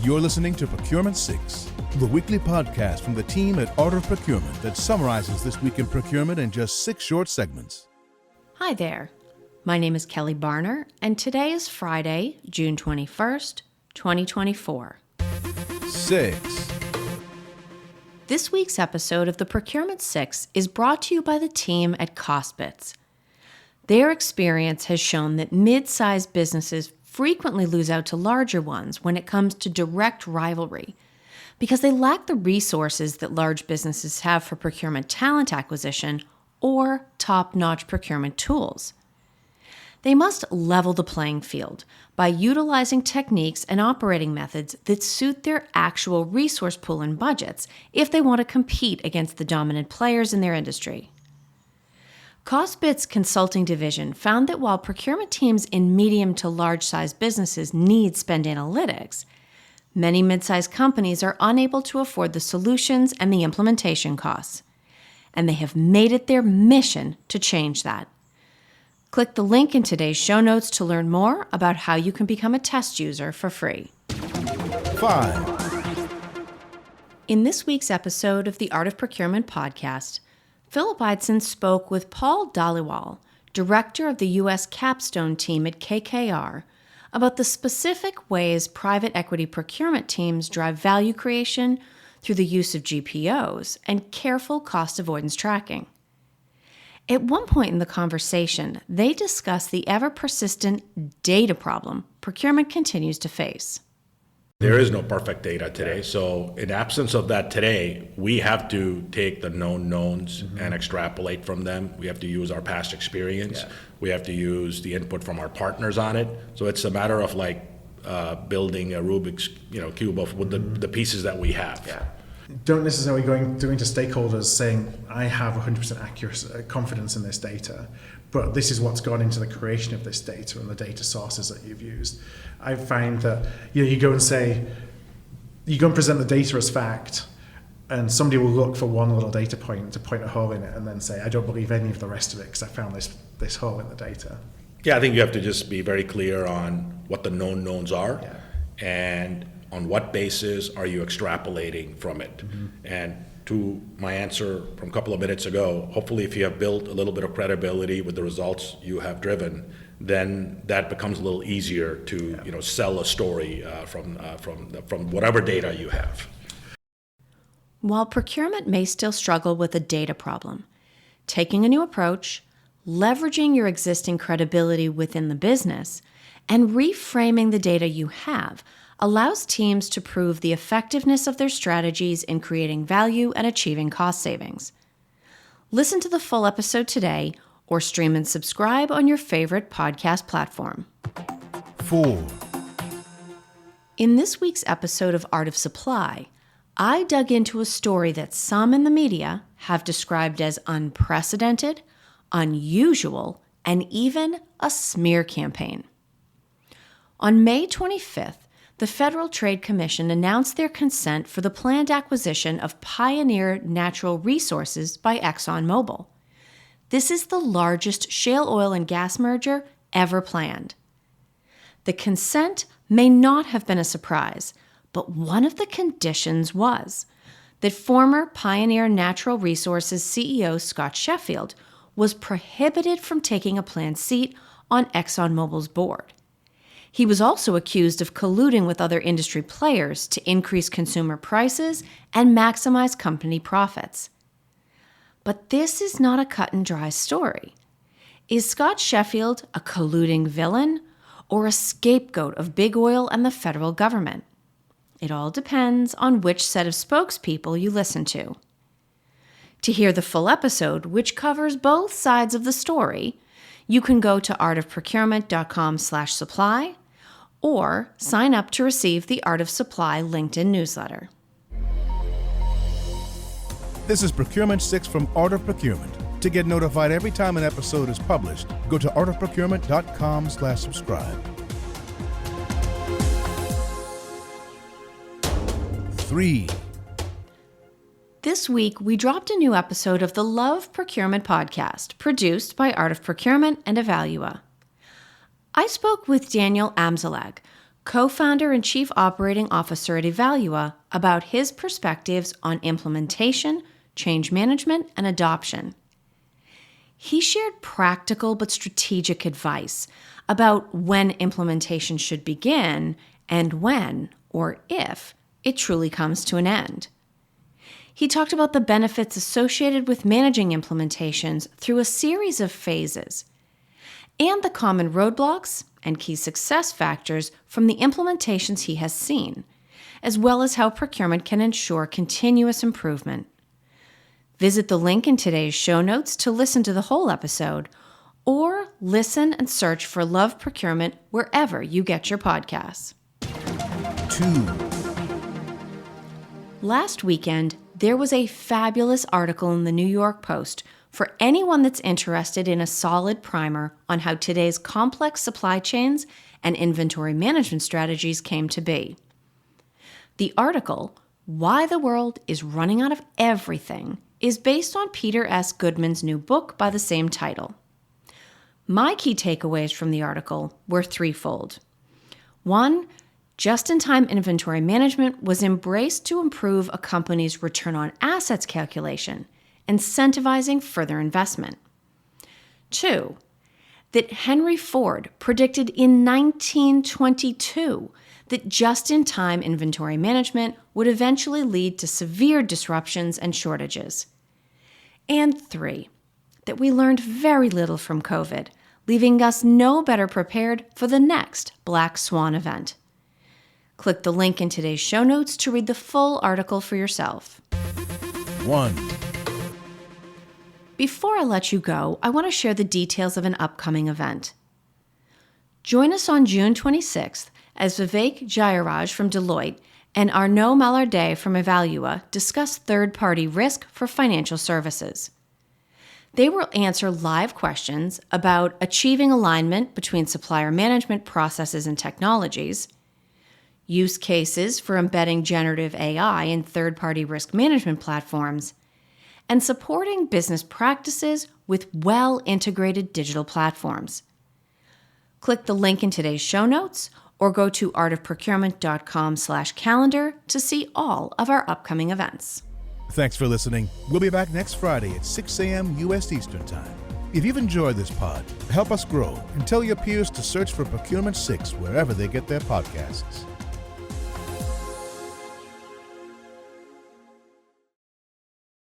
You're listening to Procurement 6, the weekly podcast from the team at Art of Procurement that summarizes this week in procurement in just 6 short segments. Hi there. My name is Kelly Barner, and today is Friday, June 21st, 2024. 6. This week's episode of the Procurement 6 is brought to you by the team at CostBits. Their experience has shown that mid-sized businesses frequently lose out to larger ones when it comes to direct rivalry because they lack the resources that large businesses have for procurement talent acquisition or top-notch procurement tools. They must level the playing field by utilizing techniques and operating methods that suit their actual resource pool and budgets if they want to compete against the dominant players in their industry. CostBits' consulting division found that while procurement teams in medium to large-sized businesses need spend analytics, many mid-sized companies are unable to afford the solutions and the implementation costs, and they have made it their mission to change that. Click the link in today's show notes to learn more about how you can become a test user for free. 5. In this week's episode of the Art of Procurement podcast, Philip Eidson spoke with Paul Dhaliwal, director of the U.S. Capstone team at KKR, about the specific ways private equity procurement teams drive value creation through the use of GPOs and careful cost avoidance tracking. At one point in the conversation, they discussed the ever-persistent data problem procurement continues to face. There is no perfect data today, so in absence of that today, we have to take the known knowns and extrapolate from them. We have to use our past experience. Yeah. We have to use the input from our partners on it. So it's a matter of building a Rubik's cube of with the pieces that we have. Yeah. Don't necessarily doing to stakeholders saying, I have 100% accurate confidence in this data, but this is what's gone into the creation of this data and the data sources that you've used. I find that you go and present the data as fact, and somebody will look for one little data point to point a hole in it and then say, I don't believe any of the rest of it because I found this hole in the data. Yeah, I think you have to just be very clear on what the known knowns are and on what basis are you extrapolating from it. And to my answer from a couple of minutes ago, hopefully if you have built a little bit of credibility with the results you have driven, then that becomes a little easier to sell a story from whatever data you have. While procurement may still struggle with a data problem, taking a new approach, leveraging your existing credibility within the business, and reframing the data you have allows teams to prove the effectiveness of their strategies in creating value and achieving cost savings. Listen to the full episode today or stream and subscribe on your favorite podcast platform. 4. In this week's episode of Art of Supply, I dug into a story that some in the media have described as unprecedented, unusual, and even a smear campaign. On May 25th, the Federal Trade Commission announced their consent for the planned acquisition of Pioneer Natural Resources by ExxonMobil. This is the largest shale oil and gas merger ever planned. The consent may not have been a surprise, but one of the conditions was that former Pioneer Natural Resources CEO Scott Sheffield was prohibited from taking a planned seat on ExxonMobil's board. He was also accused of colluding with other industry players to increase consumer prices and maximize company profits. But this is not a cut and dry story. Is Scott Sheffield a colluding villain or a scapegoat of big oil and the federal government? It all depends on which set of spokespeople you listen to. To hear the full episode, which covers both sides of the story, you can go to artofprocurement.com/supply or sign up to receive the Art of Supply LinkedIn newsletter. This is Procurement 6 from Art of Procurement. To get notified every time an episode is published, go to artofprocurement.com/subscribe. 3. This week, we dropped a new episode of the Love Procurement podcast, produced by Art of Procurement and Evalua. I spoke with Daniel Amzalag, co-founder and chief operating officer at Evalua, about his perspectives on implementation, change management, and adoption. He shared practical but strategic advice about when implementation should begin and when, or if, it truly comes to an end. He talked about the benefits associated with managing implementations through a series of phases, and the common roadblocks and key success factors from the implementations he has seen, as well as how procurement can ensure continuous improvement. Visit the link in today's show notes to listen to the whole episode, or listen and search for Love Procurement wherever you get your podcasts. 2. Last weekend, there was a fabulous article in the New York Post for anyone that's interested in a solid primer on how today's complex supply chains and inventory management strategies came to be. The article, Why the World is Running Out of Everything, is based on Peter S. Goodman's new book by the same title. My key takeaways from the article were threefold. 1, just-in-time inventory management was embraced to improve a company's return on assets calculation, incentivizing further investment. 2, that Henry Ford predicted in 1922 that just-in-time inventory management would eventually lead to severe disruptions and shortages. And 3, that we learned very little from COVID, leaving us no better prepared for the next Black Swan event. Click the link in today's show notes to read the full article for yourself. 1. Before I let you go, I want to share the details of an upcoming event. Join us on June 26th as Vivek Jayaraj from Deloitte and Arnaud Mallardet from Evalua discuss third-party risk for financial services. They will answer live questions about achieving alignment between supplier management processes and technologies, use cases for embedding generative AI in third-party risk management platforms, and supporting business practices with well-integrated digital platforms. Click the link in today's show notes or go to artofprocurement.com/calendar to see all of our upcoming events. Thanks for listening. We'll be back next Friday at 6 a.m. U.S. Eastern Time. If you've enjoyed this pod, help us grow and tell your peers to search for Procurement 6 wherever they get their podcasts.